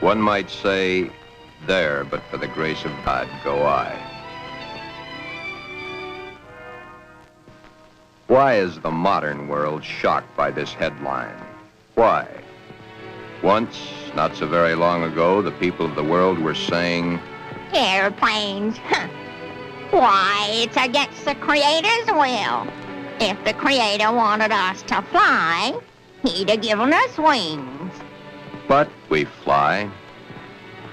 One might say, there, but for the grace of God, go I. Why is the modern world shocked by this headline? Why? Once, not so very long ago, the people of the world were saying, airplanes, huh? Why, it's against the Creator's will. If the Creator wanted us to fly, he'd have given us wings. But we fly.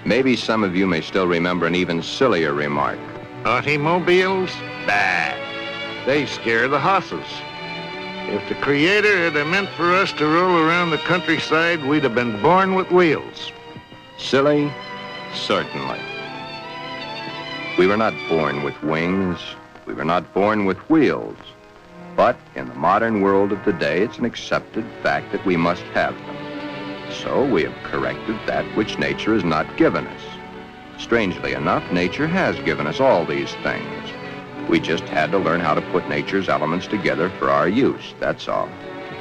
Maybe some of you may still remember an even sillier remark. Automobiles? Bah. They scare the hosses. If the Creator had meant for us to roll around the countryside, we'd have been born with wheels. Silly? Certainly. We were not born with wings. We were not born with wheels. But in the modern world of today, it's an accepted fact that we must have them. So we have corrected that which nature has not given us. Strangely enough, nature has given us all these things. We just had to learn how to put nature's elements together for our use, that's all.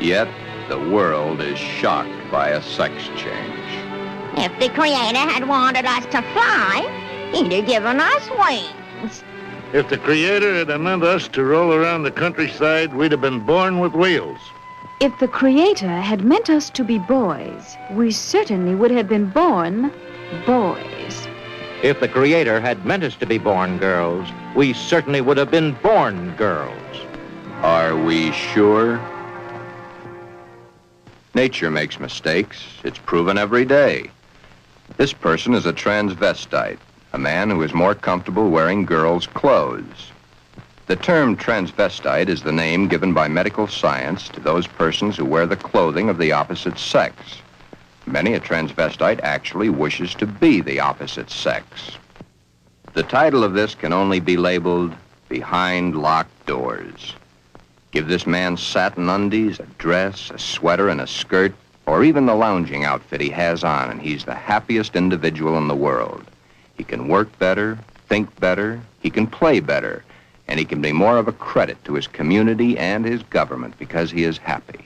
Yet, the world is shocked by a sex change. If the Creator had wanted us to fly, he'd have given us wings. If the Creator had meant us to roll around the countryside, we'd have been born with wheels. If the Creator had meant us to be boys, we certainly would have been born boys. If the Creator had meant us to be born girls, we certainly would have been born girls. Are we sure? Nature makes mistakes. It's proven every day. This person is a transvestite, a man who is more comfortable wearing girls' clothes. The term transvestite is the name given by medical science to those persons who wear the clothing of the opposite sex. Many a transvestite actually wishes to be the opposite sex. The title of this can only be labeled Behind Locked Doors. Give this man satin undies, a dress, a sweater, and a skirt, or even the lounging outfit he has on, and he's the happiest individual in the world. He can work better, think better, he can play better, and he can be more of a credit to his community and his government because he is happy.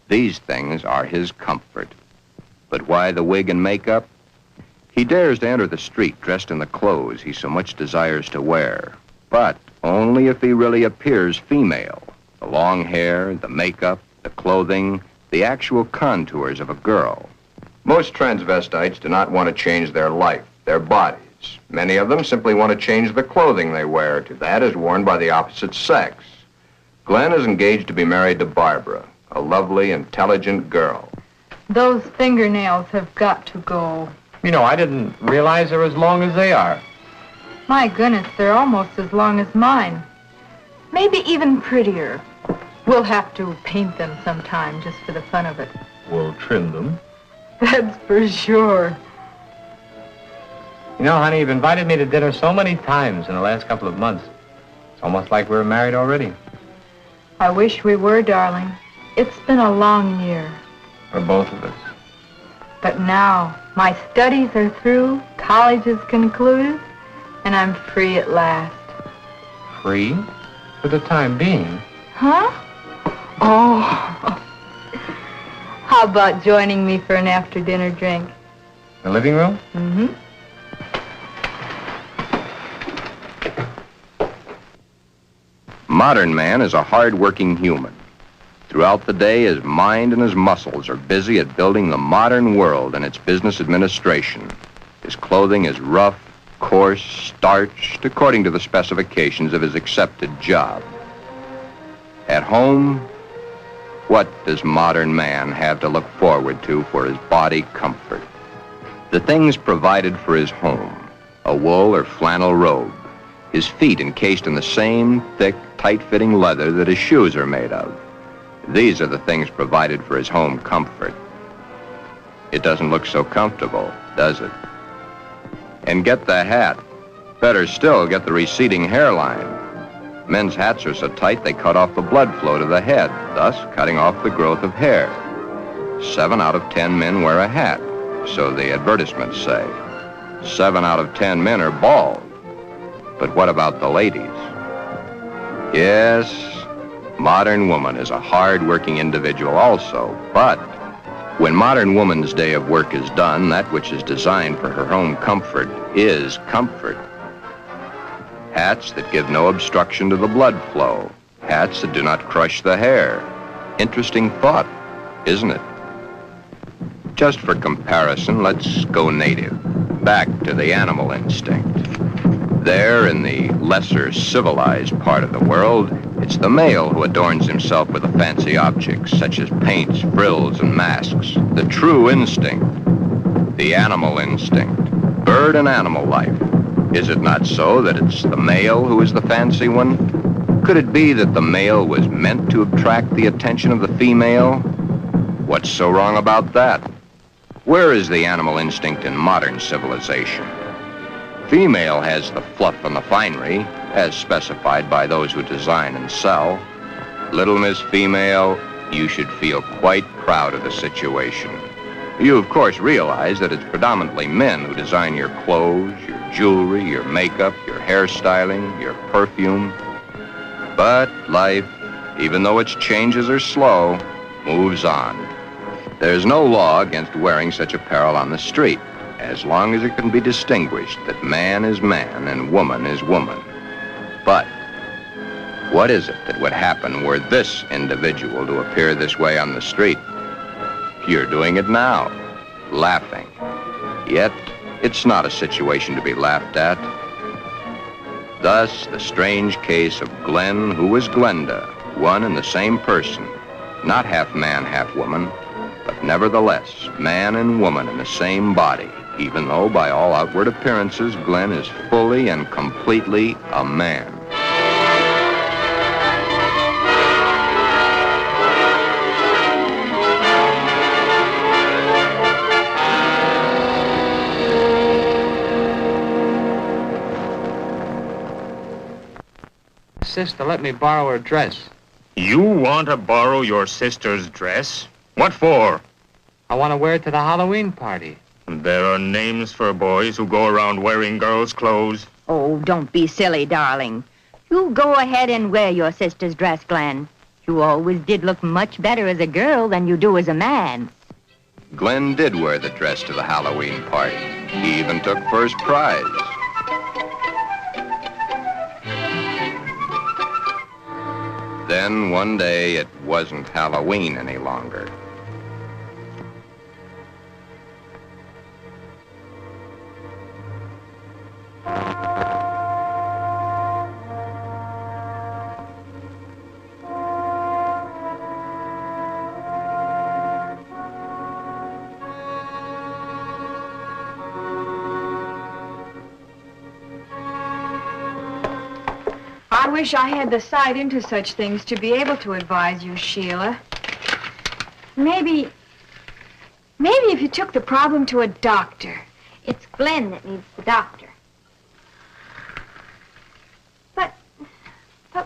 These things are his comfort. But why the wig and makeup? He dares to enter the street dressed in the clothes he so much desires to wear, but only if he really appears female. The long hair, the makeup, the clothing, the actual contours of a girl. Most transvestites do not want to change their life, their bodies. Many of them simply want to change the clothing they wear to that is worn by the opposite sex. Glen is engaged to be married to Barbara, a lovely, intelligent girl. Those fingernails have got to go. You know, I didn't realize they're as long as they are. My goodness, they're almost as long as mine. Maybe even prettier. We'll have to paint them sometime just for the fun of it. We'll trim them. That's for sure. You know, honey, you've invited me to dinner so many times in the last couple of months. It's almost like we were married already. I wish we were, darling. It's been a long year. For both of us. But now, my studies are through, college is concluded, and I'm free at last. Free? For the time being. Huh? Oh. How about joining me for an after-dinner drink? The living room? Mm-hmm. Modern man is a hard-working human. Throughout the day, his mind and his muscles are busy at building the modern world and its business administration. His clothing is rough, coarse, starched, according to the specifications of his accepted job. At home, what does modern man have to look forward to for his body comfort? The things provided for his home, a wool or flannel robe, his feet encased in the same thick, tight-fitting leather that his shoes are made of. These are the things provided for his home comfort. It doesn't look so comfortable, does it? And get the hat. Better still, get the receding hairline. Men's hats are so tight they cut off the blood flow to the head, thus cutting off the growth of hair. 7 out of 10 men wear a hat, so the advertisements say. 7 out of 10 men are bald. But what about the ladies? Yes, modern woman is a hard-working individual also, but When modern woman's day of work is done, that which is designed for her home comfort is comfort. Hats that give no obstruction to the blood flow. Hats that do not crush the hair. Interesting thought, isn't it? Just for comparison, let's go native, back to the animal instinct. There, in the lesser civilized part of the world, it's the male who adorns himself with the fancy objects, such as paints, frills, and masks. The true instinct, the animal instinct, bird and animal life. Is it not so that it's the male who is the fancy one? Could it be that the male was meant to attract the attention of the female? What's so wrong about that? Where is the animal instinct in modern civilization? Female has the fluff and the finery, as specified by those who design and sell. Little Miss Female, you should feel quite proud of the situation. You, of course, realize that it's predominantly men who design your clothes, your jewelry, your makeup, your hairstyling, your perfume. But life, even though its changes are slow, moves on. There's no law against wearing such apparel on the street, as long as it can be distinguished that man is man and woman is woman. But what is it that would happen were this individual to appear this way on the street? You're doing it now, laughing. Yet, it's not a situation to be laughed at. Thus, the strange case of Glen, who was Glenda, one and the same person, not half man, half woman, but nevertheless, man and woman in the same body, even though by all outward appearances, Glen is fully and completely a man. Sister, let me borrow her dress. You want to borrow your sister's dress? What for? I want to wear it to the Halloween party. There are names for boys who go around wearing girls' clothes. Oh, don't be silly, darling. You go ahead and wear your sister's dress, Glen. You always did look much better as a girl than you do as a man. Glen did wear the dress to the Halloween party. He even took first prize. Then one day it wasn't Halloween any longer. I wish I had the sight into such things to be able to advise you, Sheila. Maybe if you took the problem to a doctor. It's Glen that needs the doctor. But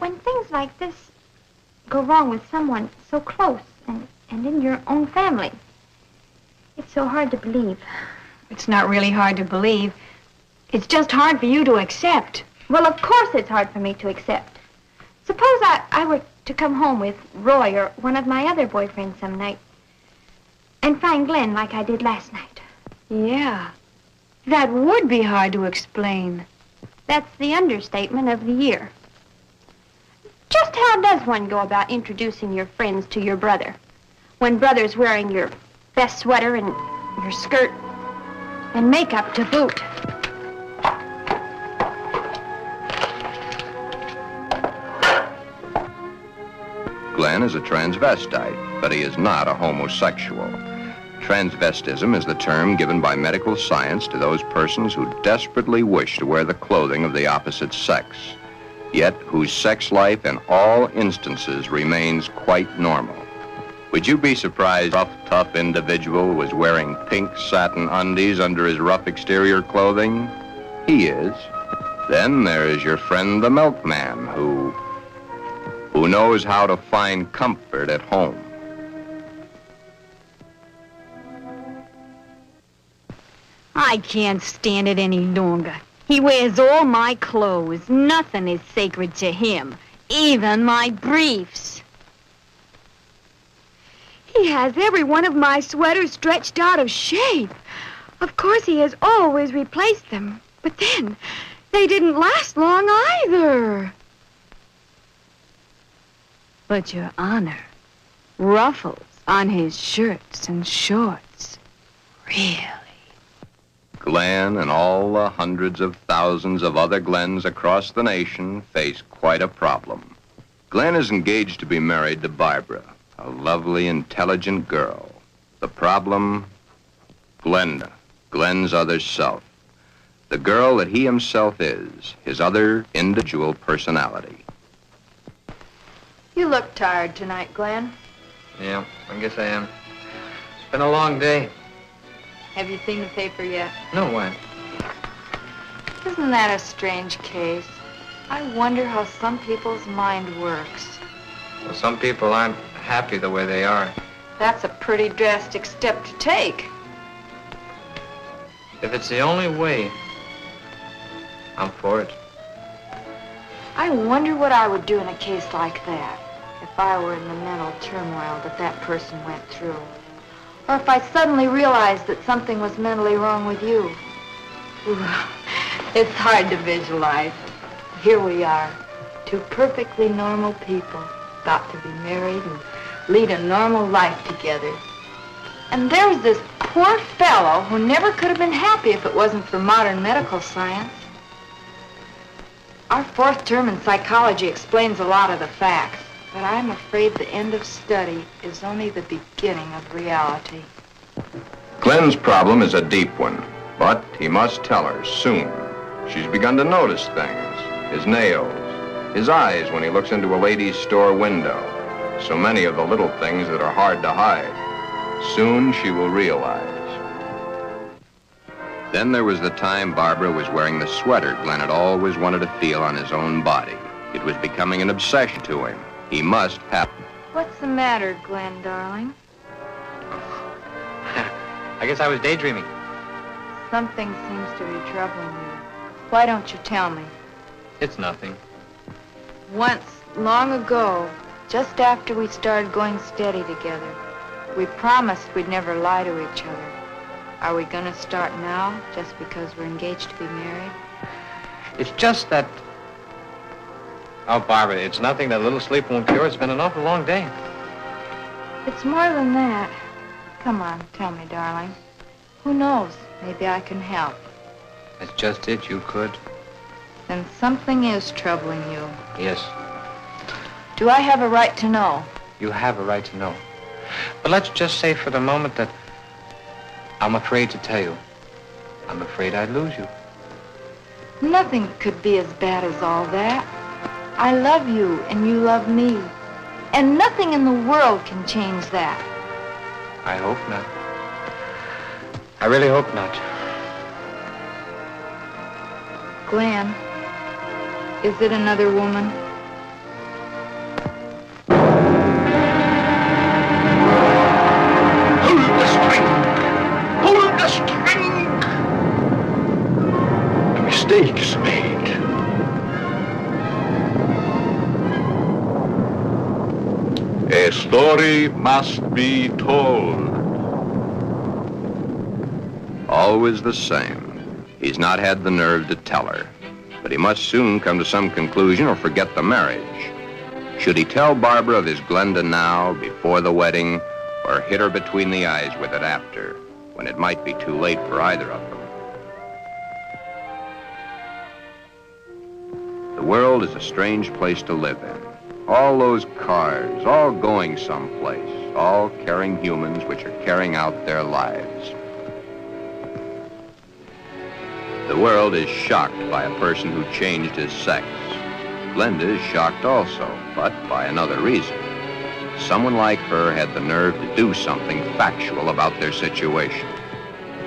when things like this go wrong with someone so close and in your own family, it's so hard to believe. It's not really hard to believe. It's just hard for you to accept. Well, of course it's hard for me to accept. Suppose I were to come home with Roy or one of my other boyfriends some night and find Glen like I did last night. Yeah, that would be hard to explain. That's the understatement of the year. Just how does one go about introducing your friends to your brother when brother's wearing your best sweater and your skirt and makeup to boot? Glen is a transvestite, but he is not a homosexual. Transvestism is the term given by medical science to those persons who desperately wish to wear the clothing of the opposite sex, yet whose sex life in all instances remains quite normal. Would you be surprised a rough, tough individual was wearing pink satin undies under his rough exterior clothing? He is. Then there is your friend the milkman who knows how to find comfort at home. I can't stand it any longer. He wears all my clothes. Nothing is sacred to him, even my briefs. He has every one of my sweaters stretched out of shape. Of course, he has always replaced them. But then, they didn't last long either. But, Your Honor, ruffles on his shirts and shorts. Really? Glen and all the hundreds of thousands of other Glens across the nation face quite a problem. Glen is engaged to be married to Barbara, a lovely, intelligent girl. The problem? Glenda, Glen's other self. The girl that he himself is, his other individual personality. You look tired tonight, Glen. Yeah, I guess I am. It's been a long day. Have you seen the paper yet? No, why? Isn't that a strange case? I wonder how some people's mind works. Well, some people aren't happy the way they are. That's a pretty drastic step to take. If it's the only way, I'm for it. I wonder what I would do in a case like that if I were in the mental turmoil that that person went through. Or if I suddenly realized that something was mentally wrong with you. Ooh, it's hard to visualize. Here we are, two perfectly normal people, about to be married and lead a normal life together. And there's this poor fellow who never could have been happy if it wasn't for modern medical science. Our fourth term in psychology explains a lot of the facts, but I'm afraid the end of study is only the beginning of reality. Glen's problem is a deep one, but he must tell her soon. She's begun to notice things. His nails, his eyes when he looks into a ladies' store window. So many of the little things that are hard to hide. Soon she will realize. Then there was the time Barbara was wearing the sweater Glen had always wanted to feel on his own body. It was becoming an obsession to him. He must have. What's the matter, Glen, darling? I guess I was daydreaming. Something seems to be troubling you. Why don't you tell me? It's nothing. Once, long ago, just after we started going steady together, we promised we'd never lie to each other. Are we gonna start now, just because we're engaged to be married? It's just that... Oh, Barbara, it's nothing that a little sleep won't cure. It's been an awful long day. It's more than that. Come on, tell me, darling. Who knows? Maybe I can help. That's just it, you could. Then something is troubling you. Yes, Do I have a right to know? you have a right to know. But let's just say for the moment that I'm afraid to tell you. I'm afraid I'd lose you. Nothing could be as bad as all that. I love you and you love me. And nothing in the world can change that. I hope not. I really hope not. Glen, is it another woman? Pull the string! Pull the string! A mistake's made. A story must be told. Always the same. He's not had the nerve to tell her. But he must soon come to some conclusion or forget the marriage. Should he tell Barbara of his Glenda now, before the wedding, or hit her between the eyes with it after, when it might be too late for either of them? The world is a strange place to live in. All those cars, all going someplace, all carrying humans which are carrying out their lives. The world is shocked by a person who changed his sex. Glenda is shocked also, but by another reason. Someone like her had the nerve to do something factual about their situation.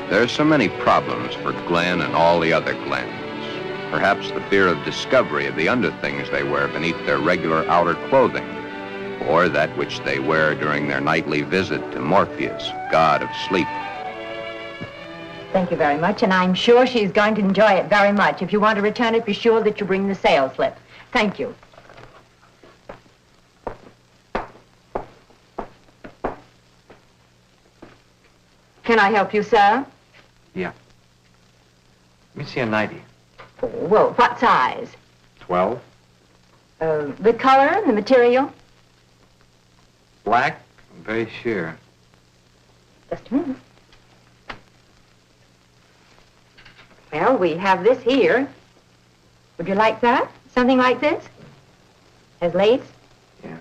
There are so many problems for Glen and all the other Glens. Perhaps the fear of discovery of the underthings they wear beneath their regular outer clothing, or that which they wear during their nightly visit to Morpheus, god of sleep. Thank you very much, and I'm sure she's going to enjoy it very much. If you want to return it, be sure that you bring the sales slip. Thank you. Can I help you, sir? Yeah. Let me see a 90. Well, what size? 12. The color and the material? Black, I'm very sure. Just a minute. Well, we have this here. Would you like that? Something like this? Has lace? Yeah.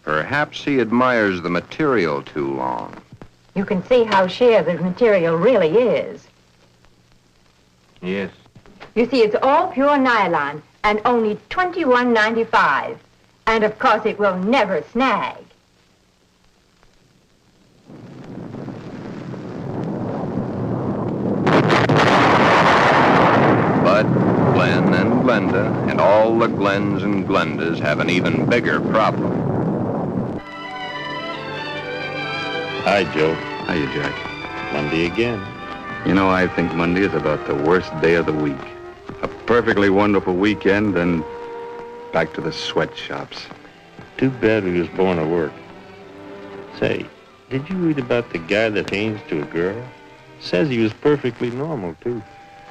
Perhaps he admires the material too long. You can see how sheer the material really is. Yes. You see, it's all pure nylon and only $21.95. And of course, it will never snag. But Glen and Glenda and all the Glens and Glendas have an even bigger problem. Hi, Joe. Hiya, Jack. Monday again. You know, I think Monday is about the worst day of the week. A perfectly wonderful weekend, then back to the sweatshops. Too bad we was born to work. Say, did you read about the guy that hangs to a girl? Says he was perfectly normal, too.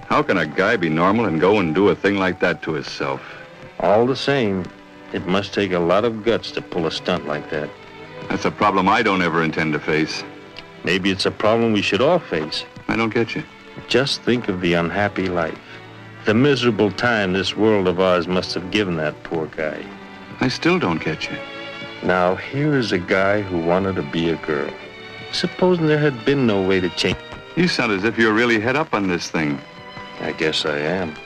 How can a guy be normal and go and do a thing like that to himself? All the same, it must take a lot of guts to pull a stunt like that. That's a problem I don't ever intend to face. Maybe it's a problem we should all face. I don't get you. Just think of the unhappy life. The miserable time this world of ours must have given that poor guy. I still don't get you. Now, here is a guy who wanted to be a girl. Supposing there had been no way to change. You sound as if you're really head up on this thing. I guess I am.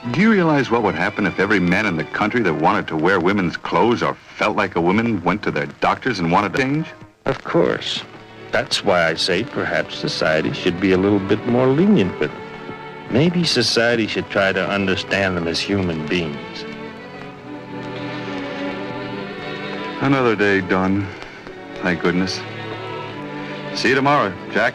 Do you realize what would happen if every man in the country that wanted to wear women's clothes or felt like a woman went to their doctors and wanted to change? Of course. That's why I say perhaps society should be a little bit more lenient with them. Maybe society should try to understand them as human beings. Another day done. Thank goodness. See you tomorrow, Jack.